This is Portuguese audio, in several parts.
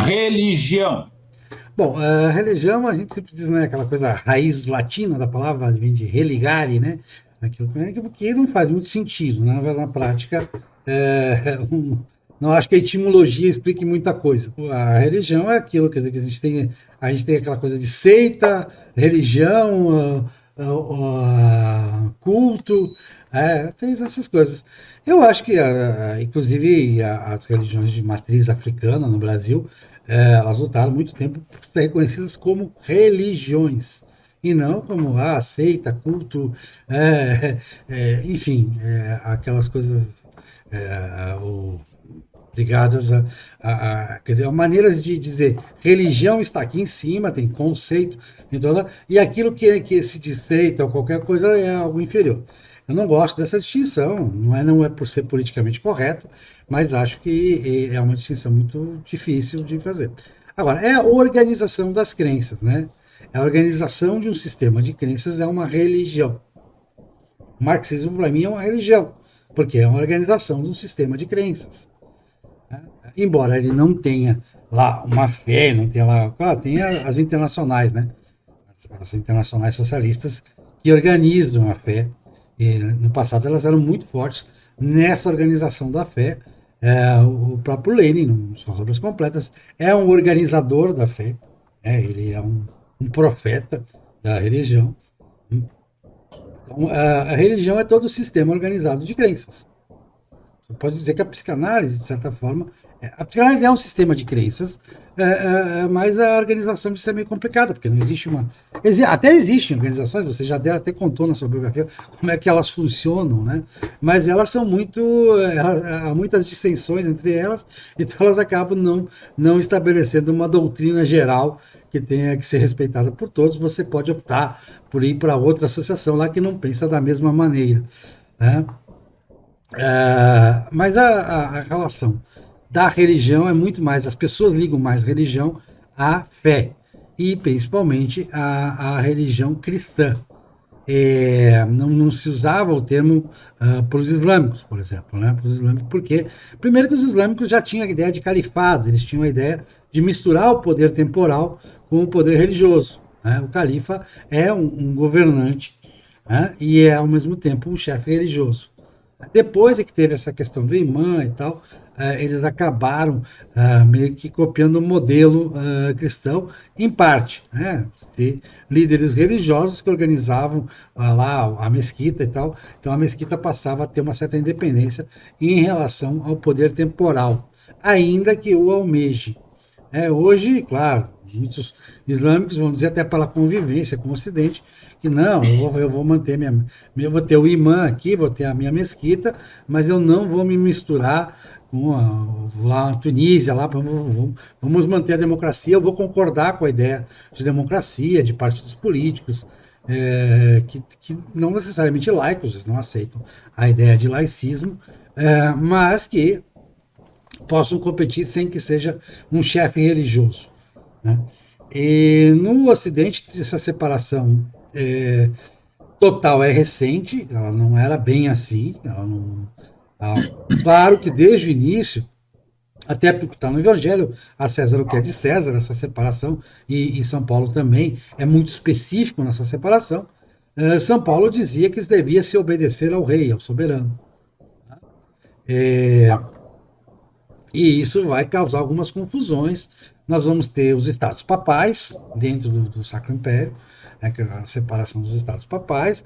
religião. Bom, a religião, a gente sempre diz, né, aquela coisa, a raiz latina da palavra vem de religare, né? Aquilo que não faz muito sentido, né? Na prática, não acho que a etimologia explique muita coisa. A religião é aquilo, quer dizer, que a gente tem aquela coisa de seita, religião, culto, tem essas coisas. Eu acho que, inclusive, as religiões de matriz africana no Brasil, elas lutaram muito tempo por ser reconhecidas como religiões e não como seita, culto, enfim, aquelas coisas ligadas quer dizer, a maneiras de dizer religião está aqui em cima, tem conceito, então, e aquilo que se diz seita ou qualquer coisa é algo inferior. Eu não gosto dessa distinção, não é por ser politicamente correto, mas acho que é uma distinção muito difícil de fazer. Agora, é a organização das crenças, né? A organização de um sistema de crenças é uma religião. O marxismo, para mim, é uma religião, porque é uma organização de um sistema de crenças. Embora ele não tenha lá uma fé, não tenha lá. Claro, tem as internacionais, né? As internacionais socialistas que organizam a fé. E no passado elas eram muito fortes nessa organização da fé. O próprio Lenin, em suas obras completas, é um organizador da fé. Ele é um profeta da religião. Então, a religião é todo o sistema organizado de crenças. Você pode dizer que a psicanálise, de certa forma, a psicanálise é um sistema de crenças, mas a organização disso é meio complicada, porque não existe uma. Até existem organizações, você já até contou na sua biografia como é que elas funcionam, né? Mas elas são muito. Há muitas dissensões entre elas, então elas acabam não estabelecendo uma doutrina geral que tenha que ser respeitada por todos. Você pode optar por ir para outra associação lá que não pensa da mesma maneira, né? Mas a relação da religião é muito mais, as pessoas ligam mais religião à fé, e principalmente à religião cristã. Não se usava o termo para os islâmicos, por exemplo, né? Para os islâmicos, porque, primeiro, que os islâmicos já tinham a ideia de califado, eles tinham a ideia de misturar o poder temporal com o poder religioso, né? O califa é um governante, né? E é, ao mesmo tempo, um chefe religioso. Depois é que teve essa questão do imã e tal, eles acabaram meio que copiando o modelo cristão, em parte, né? De líderes religiosos que organizavam lá a mesquita e tal. Então a mesquita passava a ter uma certa independência em relação ao poder temporal, ainda que o almeje. Hoje, claro, muitos islâmicos vão dizer até pela convivência com o Ocidente que não, eu vou manter eu vou ter o imã aqui, vou ter a minha mesquita, mas eu não vou me misturar com lá a Tunísia, lá vamos manter a democracia. Eu vou concordar com a ideia de democracia, de partidos políticos, que não necessariamente laicos, eles não aceitam a ideia de laicismo, mas que possam competir sem que seja um chefe religioso, né? E no Ocidente, essa separação total é recente, ela não era bem assim. Claro que desde o início, até porque está no Evangelho, a César o que é de César, essa separação, e São Paulo também é muito específico nessa separação. São Paulo dizia que devia se obedecer ao rei, ao soberano. É, E isso vai causar algumas confusões. Nós vamos ter os estados papais dentro do Sacro Império, né, que é a separação dos estados papais,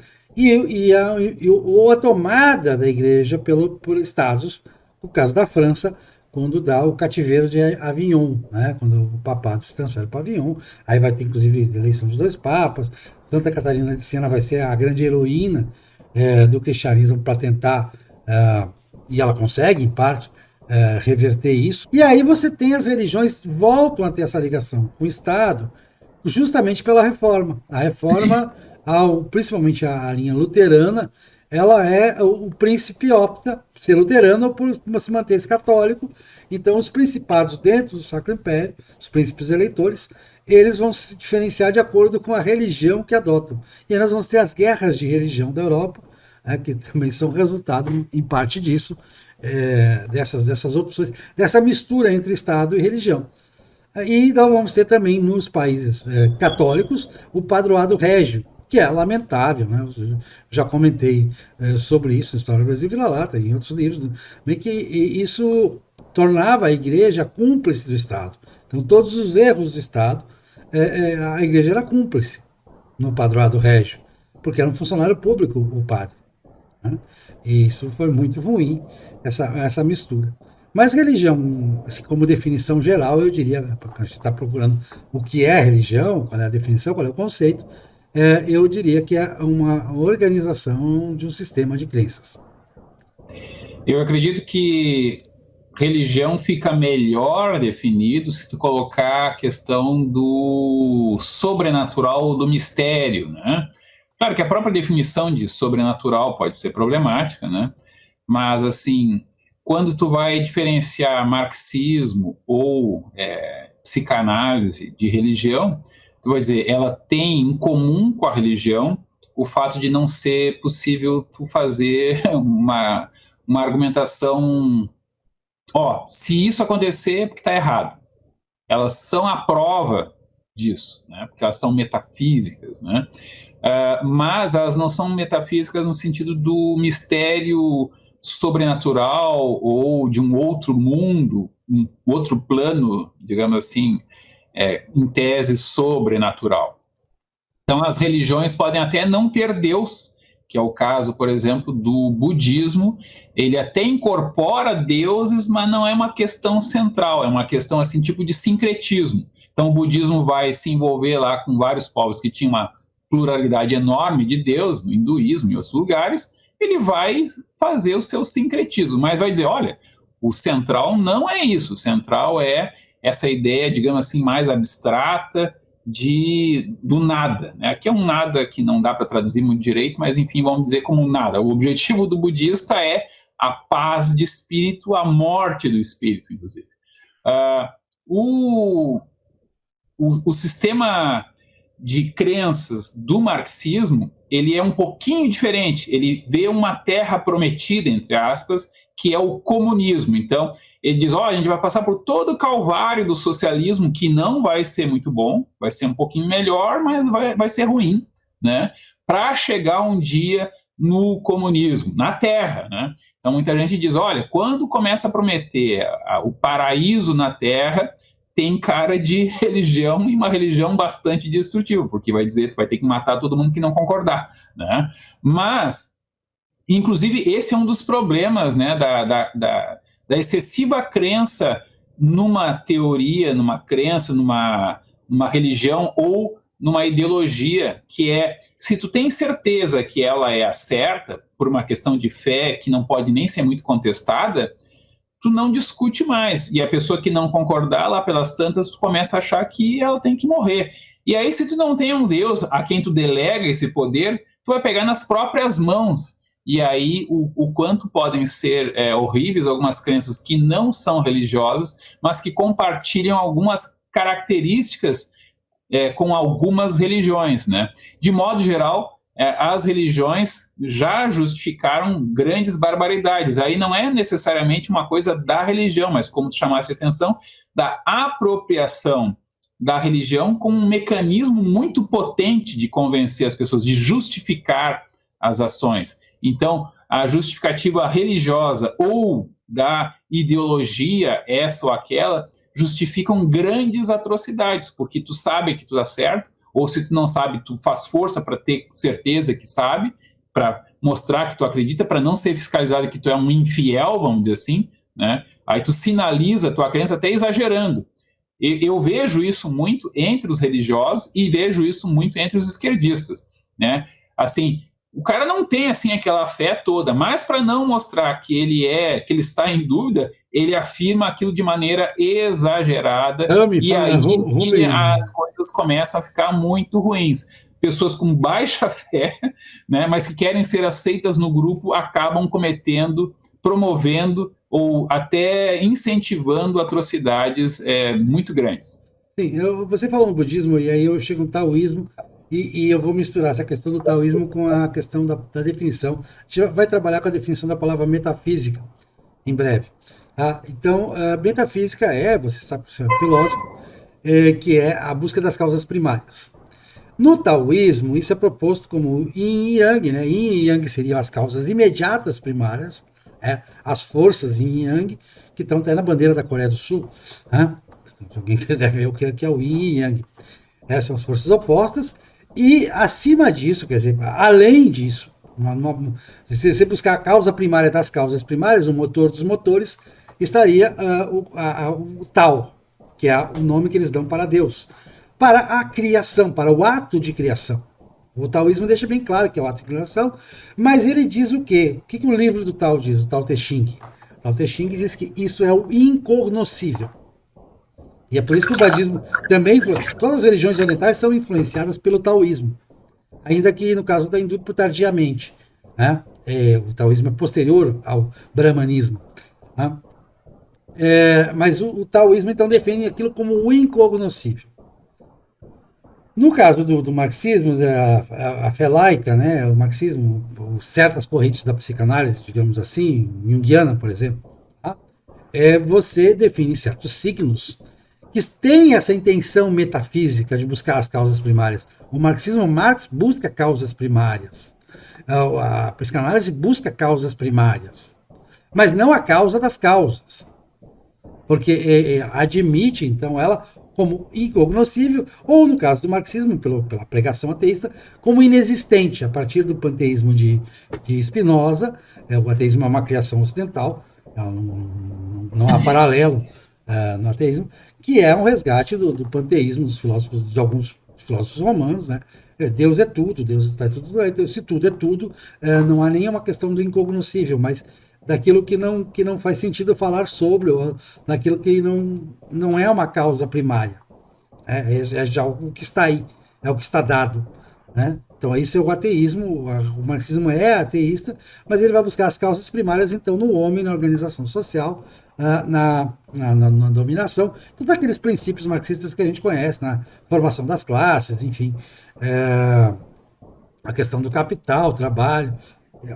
a tomada da igreja por estados, no caso da França, quando dá o cativeiro de Avignon, né, quando o papado se transfere para Avignon. Aí vai ter inclusive eleição de dois papas. Santa Catarina de Siena vai ser a grande heroína do cristianismo para tentar, e ela consegue, em parte, reverter isso. E aí você tem as religiões voltam a ter essa ligação com o Estado, justamente pela reforma. A reforma, principalmente a linha luterana, ela o príncipe opta por ser luterano ou por se manter católico. Então os principados dentro do Sacro Império, os príncipes eleitores, eles vão se diferenciar de acordo com a religião que adotam. E aí nós vamos ter as guerras de religião da Europa, que também são resultado, em parte disso, dessas opções, dessa mistura entre Estado e religião. E nós vamos ter também nos países católicos o padroado régio, que é lamentável, né? Eu já comentei sobre isso na História do Brasil Vira-Lata, em outros livros, meio que isso tornava a igreja cúmplice do Estado. Então, todos os erros do Estado, a igreja era cúmplice no padroado régio, porque era um funcionário público o padre. Né? E isso foi muito ruim, essa mistura. Mas religião, assim, como definição geral, eu diria, porque a gente está procurando o que é religião, qual é a definição, qual é o conceito, eu diria que é uma organização de um sistema de crenças. Eu acredito que religião fica melhor definido se tu colocar a questão do sobrenatural, do mistério, né? Claro que a própria definição de sobrenatural pode ser problemática, né? Mas, assim, quando tu vai diferenciar marxismo ou psicanálise de religião, tu vai dizer, ela tem em comum com a religião o fato de não ser possível tu fazer uma argumentação, se isso acontecer é porque está errado. Elas são a prova disso, né? Porque elas são metafísicas, né? Mas elas não são metafísicas no sentido do mistério sobrenatural ou de um outro mundo, um outro plano, digamos assim, em tese sobrenatural. Então, as religiões podem até não ter Deus, que é o caso, por exemplo, do budismo. Ele até incorpora deuses, mas não é uma questão central, é uma questão assim, tipo de sincretismo. Então, o budismo vai se envolver lá com vários povos que tinham uma pluralidade enorme de Deus, no hinduísmo e outros lugares, ele vai fazer o seu sincretismo, mas vai dizer, olha, o central não é isso, o central é essa ideia, digamos assim, mais abstrata do nada, né? Aqui é um nada que não dá para traduzir muito direito, mas enfim, vamos dizer como nada. O objetivo do budista é a paz de espírito, a morte do espírito, inclusive. O sistema de crenças do marxismo, ele é um pouquinho diferente. Ele vê uma terra prometida, entre aspas, que é o comunismo. Então, ele diz, a gente vai passar por todo o calvário do socialismo, que não vai ser muito bom, vai ser um pouquinho melhor, mas vai ser ruim, né? Para chegar um dia no comunismo, na Terra, né? Então, muita gente diz, olha, quando começa a prometer o paraíso na Terra, tem cara de religião, e uma religião bastante destrutiva, porque vai dizer que vai ter que matar todo mundo que não concordar, né? Mas, inclusive, esse é um dos problemas, né, da excessiva crença numa teoria, numa crença, numa religião ou numa ideologia, que é, se tu tem certeza que ela é a certa, por uma questão de fé que não pode nem ser muito contestada, tu não discute mais. E a pessoa que não concordar lá pelas tantas, tu começa a achar que ela tem que morrer. E aí, se tu não tem um Deus a quem tu delega esse poder, tu vai pegar nas próprias mãos. E aí, o quanto podem ser horríveis algumas crenças que não são religiosas, mas que compartilham algumas características com algumas religiões, né? De modo geral, as religiões já justificaram grandes barbaridades. Aí não é necessariamente uma coisa da religião, mas como tu chamasse a atenção, da apropriação da religião como um mecanismo muito potente de convencer as pessoas, de justificar as ações. Então, a justificativa religiosa ou da ideologia, essa ou aquela, justificam grandes atrocidades, porque tu sabe que tu dá certo, ou se tu não sabe, tu faz força para ter certeza que sabe, para mostrar que tu acredita, para não ser fiscalizado que tu é um infiel, vamos dizer assim, né? Aí tu sinaliza a tua crença até exagerando. Eu vejo isso muito entre os religiosos e vejo isso muito entre os esquerdistas, né? Assim, o cara não tem assim aquela fé toda, mas para não mostrar que ele está em dúvida, ele afirma aquilo de maneira exagerada e aí as coisas começam a ficar muito ruins. Pessoas com baixa fé, né, mas que querem ser aceitas no grupo, acabam cometendo, promovendo ou até incentivando atrocidades muito grandes. Sim, você falou no budismo e aí eu chego no taoísmo. E eu vou misturar essa questão do taoísmo com a questão da definição. A gente vai trabalhar com a definição da palavra metafísica em breve. Então, a metafísica você sabe, você é um filósofo, que é a busca das causas primárias. No taoísmo, isso é proposto como yin e yang, né? Yin e yang seriam as causas imediatas primárias, as forças yin e yang, que estão até na bandeira da Coreia do Sul. Né? Se alguém quiser ver o que é o yin e yang. Essas são as forças opostas. E acima disso, quer dizer, além disso, se você buscar a causa primária das causas primárias, o motor dos motores, estaria o Tao, que é o nome que eles dão para Deus, para a criação, para o ato de criação. O taoísmo deixa bem claro que é o ato de criação, mas ele diz o quê? O que o livro do Tao diz, o Tao Te Ching? O Tao Te Ching diz que isso é o incognoscível. E é por isso que o budismo também, todas as religiões orientais são influenciadas pelo taoísmo, ainda que no caso da hindu, tardiamente. Né? O taoísmo é posterior ao brahmanismo. Né? Mas o taoísmo então defende aquilo como o incognoscível. No caso do marxismo, a fé laica, né, o marxismo, certas correntes da psicanálise, digamos assim, junguiana, por exemplo, tá? Você define certos signos que têm essa intenção metafísica de buscar as causas primárias. O marxismo, Marx busca causas primárias. A psicanálise busca causas primárias, mas não a causa das causas. Porque admite, então, ela como incognoscível, ou no caso do marxismo, pela pregação ateísta, como inexistente, a partir do panteísmo de Spinoza. O ateísmo é uma criação ocidental, não há paralelo no ateísmo, que é um resgate do panteísmo dos filósofos, de alguns filósofos romanos, né? Deus é tudo, Deus está em tudo, se tudo é tudo, não há nenhuma questão do incognoscível, mas daquilo que não faz sentido falar sobre, ou daquilo que não é uma causa primária. É já o que está aí, é o que está dado. Né? Então, esse é o ateísmo, o marxismo é ateísta, mas ele vai buscar as causas primárias, então, no homem, na organização social, na dominação, todos aqueles princípios marxistas que a gente conhece, na formação das classes, enfim, a questão do capital, trabalho,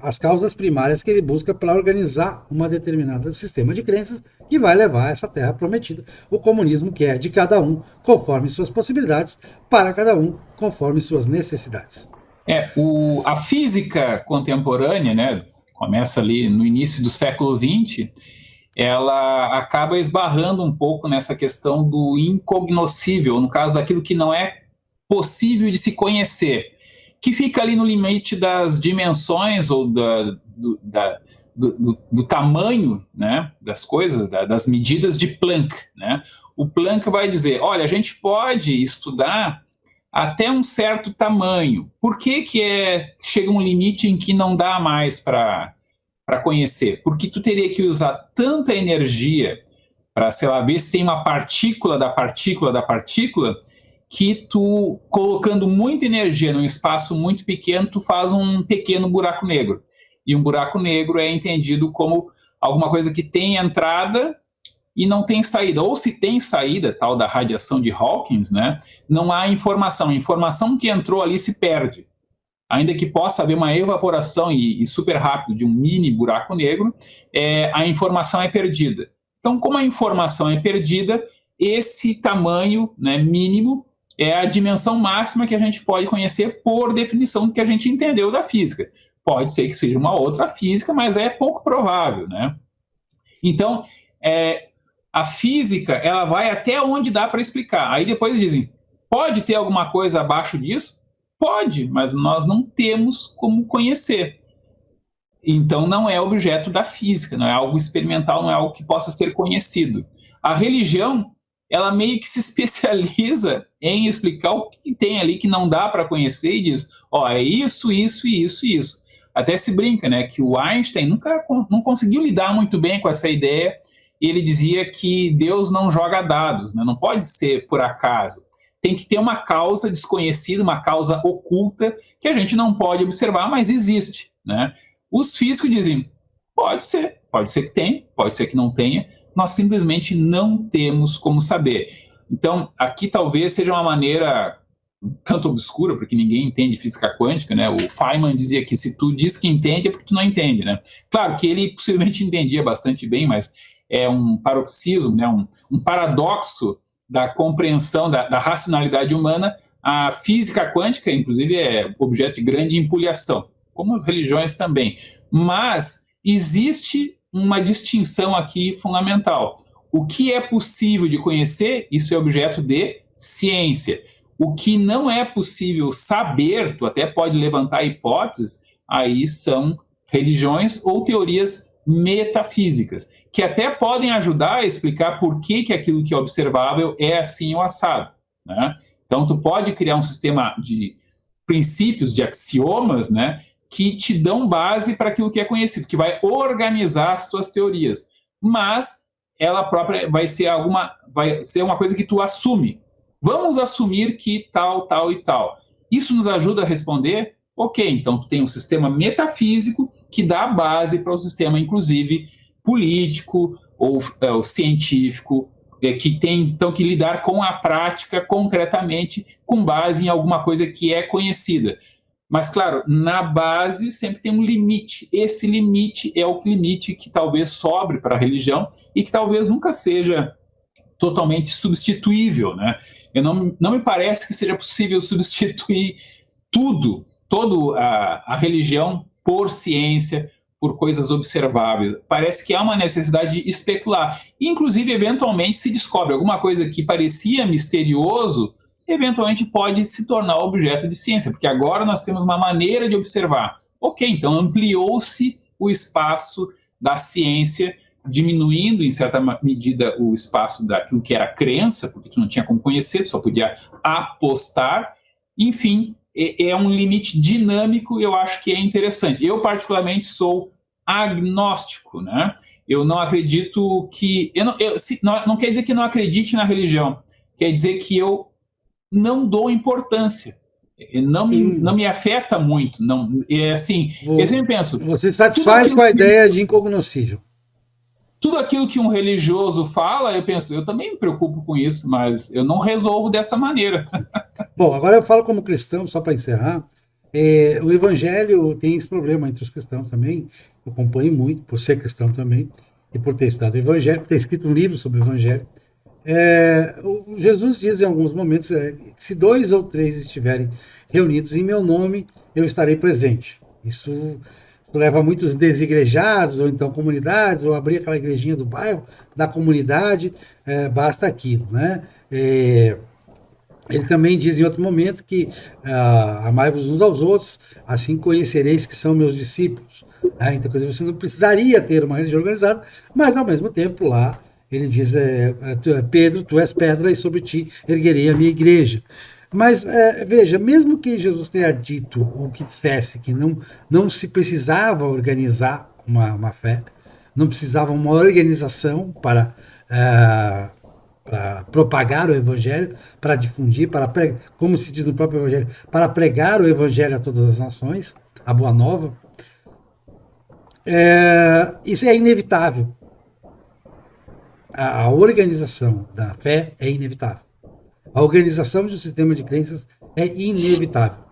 as causas primárias que ele busca para organizar uma determinada sistema de crenças que vai levar a essa terra prometida, o comunismo, que é de cada um conforme suas possibilidades, para cada um conforme suas necessidades. A física contemporânea, né, começa ali no início do século XX, ela acaba esbarrando um pouco nessa questão do incognoscível, no caso daquilo que não é possível de se conhecer, que fica ali no limite das dimensões ou do tamanho, né, das coisas, das medidas de Planck. Né? O Planck vai dizer, olha, a gente pode estudar até um certo tamanho. Por que chega um limite em que não dá mais para conhecer? Porque tu teria que usar tanta energia para, sei lá, ver se tem uma partícula da partícula da partícula, que tu, colocando muita energia num espaço muito pequeno, tu faz um pequeno buraco negro. E um buraco negro é entendido como alguma coisa que tem entrada e não tem saída. Ou se tem saída, tal da radiação de Hawkins, né, não há informação. A informação que entrou ali se perde. Ainda que possa haver uma evaporação e super rápido de um mini buraco negro, a informação é perdida. Então, como a informação é perdida, esse tamanho, né, mínimo é a dimensão máxima que a gente pode conhecer por definição do que a gente entendeu da física. Pode ser que seja uma outra física, mas é pouco provável, né? Então, a física, ela vai até onde dá para explicar. Aí depois dizem, pode ter alguma coisa abaixo disso? Pode, mas nós não temos como conhecer. Então, não é objeto da física, não é algo experimental, não é algo que possa ser conhecido. A religião, ela meio que se especializa em explicar o que tem ali que não dá para conhecer e diz, é isso, isso e isso e isso. Até se brinca, né, que o Einstein não conseguiu lidar muito bem com essa ideia. Ele dizia que Deus não joga dados, né, não pode ser por acaso. Tem que ter uma causa desconhecida, uma causa oculta, que a gente não pode observar, mas existe. Né? Os físicos dizem, pode ser que tenha, pode ser que não tenha, nós simplesmente não temos como saber. Então, aqui talvez seja uma maneira tanto obscura, porque ninguém entende física quântica, né? O Feynman dizia que se tu diz que entende, é porque tu não entende, né? Claro que ele possivelmente entendia bastante bem, mas é um paroxismo, né? um paradoxo da compreensão da racionalidade humana, a física quântica, inclusive, é objeto de grande empulhação, como as religiões também. Mas existe uma distinção aqui fundamental. O que é possível de conhecer, isso é objeto de ciência. O que não é possível saber, tu até pode levantar hipóteses, aí são religiões ou teorias metafísicas, que até podem ajudar a explicar por que aquilo que é observável é assim ou assado, né? Então, tu pode criar um sistema de princípios, de axiomas, né, que te dão base para aquilo que é conhecido, que vai organizar as tuas teorias. Mas ela própria vai ser uma coisa que tu assume. Vamos assumir que tal, tal e tal. Isso nos ajuda a responder? Ok, então tu tem um sistema metafísico que dá base para o sistema, inclusive, político ou científico, que tem, então, que lidar com a prática concretamente com base em alguma coisa que é conhecida. Mas, claro, na base sempre tem um limite. Esse limite é o limite que talvez sobre para a religião e que talvez nunca seja totalmente substituível, né? Não me parece que seja possível substituir toda a religião por ciência, por coisas observáveis. Parece que há uma necessidade de especular. Inclusive, eventualmente, se descobre alguma coisa que parecia misterioso, eventualmente pode se tornar objeto de ciência, porque agora nós temos uma maneira de observar. Ok, então ampliou-se o espaço da ciência, diminuindo, em certa medida, o espaço daquilo que era crença, porque tu não tinha como conhecer, tu só podia apostar. Enfim, é um limite dinâmico, eu acho que é interessante. Eu, particularmente, sou agnóstico, né? Eu não acredito que... não quer dizer que eu não acredite na religião, quer dizer que eu não dou importância. Não me afeta muito. Não, é assim, eu sempre penso... Você satisfaz com a ideia de incognoscível. Tudo aquilo que um religioso fala, eu penso, eu também me preocupo com isso, mas eu não resolvo dessa maneira. Bom, agora eu falo como cristão, só para encerrar. O evangelho tem esse problema entre os cristãos também. Eu acompanho muito, por ser cristão também, e por ter estudado o evangelho, por ter escrito um livro sobre o evangelho. Jesus diz em alguns momentos, se 2 ou 3 estiverem reunidos em meu nome, eu estarei presente. Isso leva muitos desigrejados, ou então comunidades, ou abrir aquela igrejinha do bairro, da comunidade, basta aquilo, né? Ele também diz em outro momento que amai-vos uns aos outros, assim conhecereis que são meus discípulos. Então, você não precisaria ter uma religião organizada, mas ao mesmo tempo lá ele diz, Pedro, tu és pedra e sobre ti erguerei a minha igreja. Mas, veja, mesmo que Jesus tenha dito o que dissesse, que não se precisava organizar uma fé, não precisava uma organização para propagar o evangelho, para difundir, como se diz no próprio evangelho, para pregar o evangelho a todas as nações, a boa nova, isso é inevitável. A organização da fé é inevitável. A organização de um sistema de crenças é inevitável.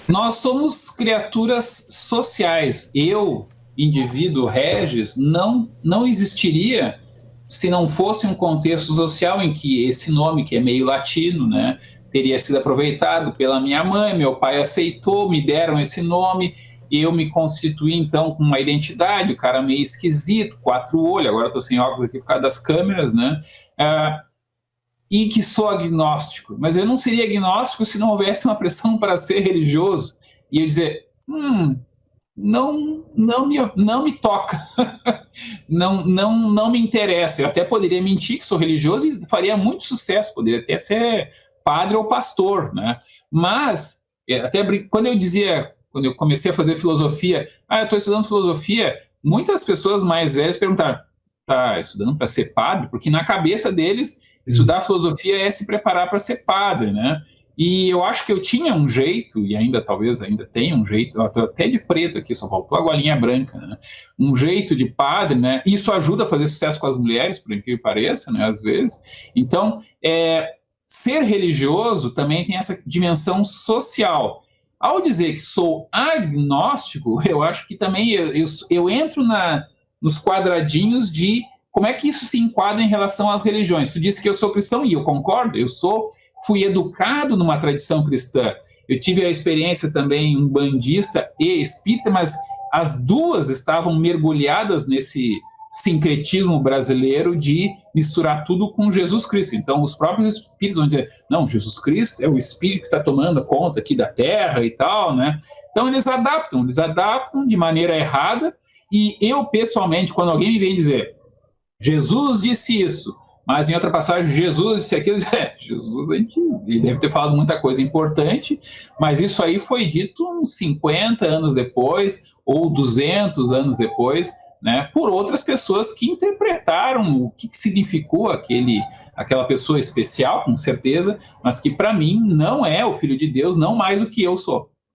Nós somos criaturas sociais. Eu, indivíduo, Regis, não existiria se não fosse um contexto social em que esse nome, que é meio latino, né, teria sido aproveitado pela minha mãe, meu pai aceitou, me deram esse nome, eu me constituí, então, com uma identidade, o cara meio esquisito, 4 olhos, agora eu estou sem óculos aqui por causa das câmeras, né, e que sou agnóstico. Mas eu não seria agnóstico se não houvesse uma pressão para ser religioso. E eu dizer, não me toca, não me interessa. Eu até poderia mentir que sou religioso e faria muito sucesso, poderia até ser padre ou pastor, né? Mas, até quando eu comecei a fazer filosofia, eu estou estudando filosofia, muitas pessoas mais velhas perguntaram, tá estudando para ser padre? Porque na cabeça deles, estudar filosofia é se preparar para ser padre, né? E eu acho que eu tinha um jeito, e talvez ainda tenha um jeito, estou até de preto aqui, só faltou a golinha branca, né? Um jeito de padre, né? Isso ajuda a fazer sucesso com as mulheres, por incrível que pareça, né? Às vezes. Então, ser religioso também tem essa dimensão social. Ao dizer que sou agnóstico, eu acho que também eu entro nos quadradinhos de como é que isso se enquadra em relação às religiões? Tu disse que eu sou cristão, e eu concordo, fui educado numa tradição cristã. Eu tive a experiência também umbandista e espírita, mas as duas estavam mergulhadas nesse sincretismo brasileiro de misturar tudo com Jesus Cristo. Então, os próprios espíritos vão dizer, não, Jesus Cristo é o espírito que está tomando conta aqui da terra e tal, né? Então, eles adaptam de maneira errada, e eu, pessoalmente, quando alguém me vem dizer, Jesus disse isso, mas em outra passagem, Jesus disse aquilo, Jesus, ele deve ter falado muita coisa importante, mas isso aí foi dito uns 50 anos depois, ou 200 anos depois, né, por outras pessoas que interpretaram o que significou aquela pessoa especial, com certeza, mas que para mim não é o Filho de Deus, não mais do que eu sou.